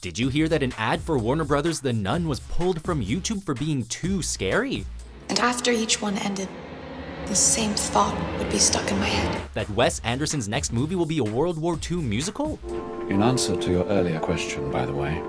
Did you hear that an ad for Warner Brothers The Nun was pulled from YouTube for being too scary? And after each one ended, the same thought would be stuck in my head. That Wes Anderson's next movie will be a World War II musical? In answer to your earlier question, by the way,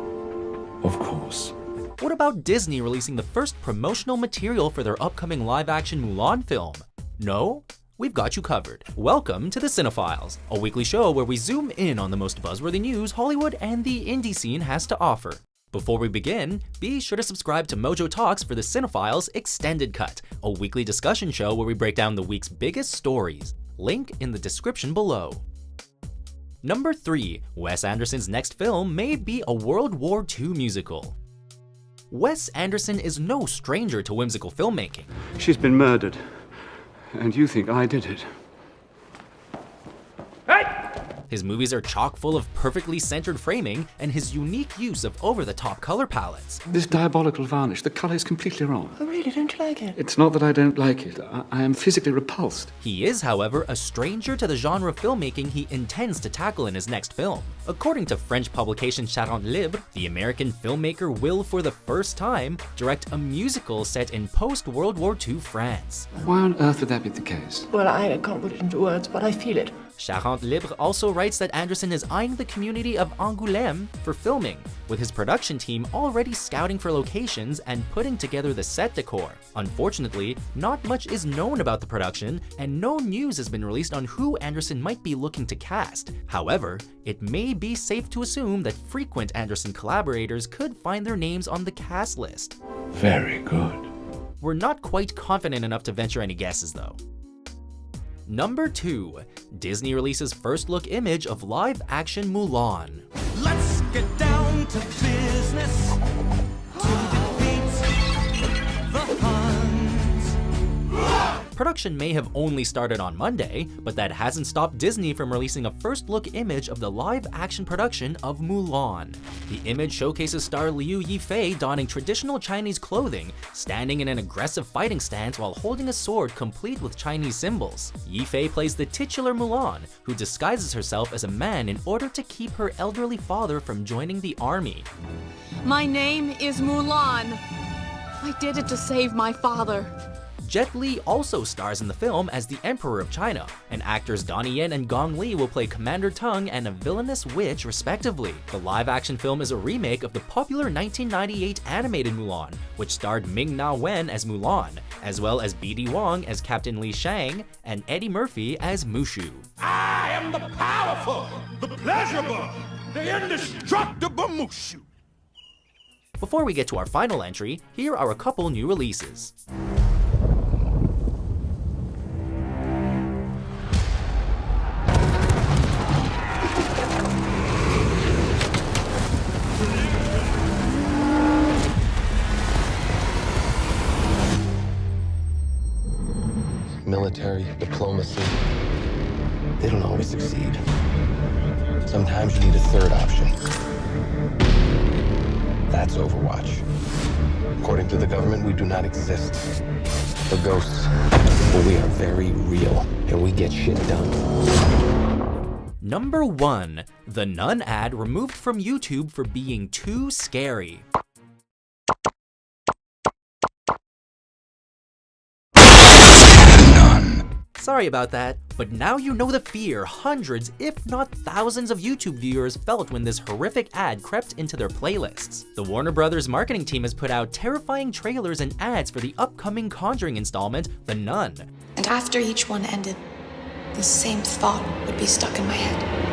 of course. What about Disney releasing the first promotional material for their upcoming live-action Mulan film? No? We've got you covered. Welcome to the CineFiles, a weekly show where we zoom in on the most buzzworthy news Hollywood and the indie scene has to offer. Before we begin, be sure to subscribe to Mojo Talks for the CineFiles Extended Cut, a weekly discussion show where we break down the week's biggest stories. Link in the description below. Number 3. Wes Anderson's next film may be a World War II musical. Wes Anderson is no stranger to whimsical filmmaking. She's been murdered, and you think I did it. His movies are chock full of perfectly centered framing and his unique use of over-the-top color palettes. This diabolical varnish, the color is completely wrong. Oh really, don't you like it? It's not that I don't like it. I am physically repulsed. He is, however, a stranger to the genre of filmmaking he intends to tackle in his next film. According to French publication Charente Libre, the American filmmaker will, for the first time, direct a musical set in post-World War II France. Why on earth would that be the case? Well, I can't put it into words, but I feel it. Charente Libre also writes that Anderson is eyeing the community of Angoulême for filming, with his production team already scouting for locations and putting together the set decor. Unfortunately, not much is known about the production, and no news has been released on who Anderson might be looking to cast. However, it may be safe to assume that frequent Anderson collaborators could find their names on the cast list. Very good. We're not quite confident enough to venture any guesses though. Number 2. Disney releases first look image of live-action Mulan. Let's get down to business to defeat the Huns. Production may have only started on Monday, but that hasn't stopped Disney from releasing a first look image of the live-action production of Mulan. The image showcases star Liu Yifei donning traditional Chinese clothing, standing in an aggressive fighting stance while holding a sword complete with Chinese symbols. Yifei plays the titular Mulan, who disguises herself as a man in order to keep her elderly father from joining the army. My name is Mulan. I did it to save my father. Jet Li also stars in the film as the Emperor of China, and actors Donnie Yen and Gong Li will play Commander Tung and a villainous witch respectively. The live-action film is a remake of the popular 1998 animated Mulan, which starred Ming-Na Wen as Mulan, as well as B.D. Wong as Captain Li Shang and Eddie Murphy as Mushu. I am the powerful, the pleasurable, the indestructible Mushu. Before we get to our final entry, here are a couple new releases. Military, diplomacy, they don't always succeed. Sometimes you need a third option. That's Overwatch. According to the government, we do not exist. We're ghosts, but we are very real, and we get shit done. Number 1. The Nun ad removed from YouTube for being too scary. Sorry about that, but now you know the fear hundreds, if not thousands of YouTube viewers felt when this horrific ad crept into their playlists. The Warner Brothers marketing team has put out terrifying trailers and ads for the upcoming Conjuring installment, The Nun. And after each one ended, the same thought would be stuck in my head.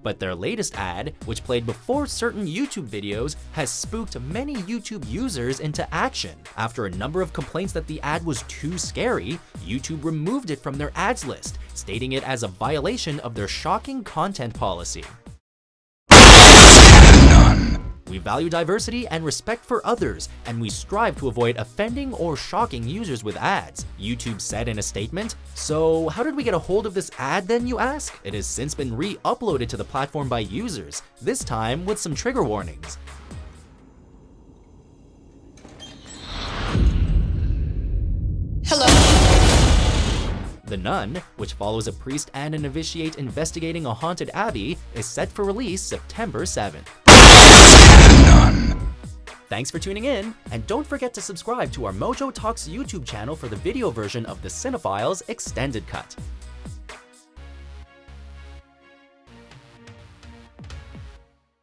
But their latest ad, which played before certain YouTube videos, has spooked many YouTube users into action. After a number of complaints that the ad was too scary, YouTube removed it from their ads list, stating it as a violation of their shocking content policy. We value diversity and respect for others, and we strive to avoid offending or shocking users with ads, YouTube said in a statement. So how did we get a hold of this ad then, you ask? It has since been re-uploaded to the platform by users, this time with some trigger warnings. Hello? The Nun, which follows a priest and a novitiate investigating a haunted abbey, is set for release September 7th. Thanks for tuning in, and don't forget to subscribe to our Mojo Talks YouTube channel for the video version of the CineFiles Extended Cut.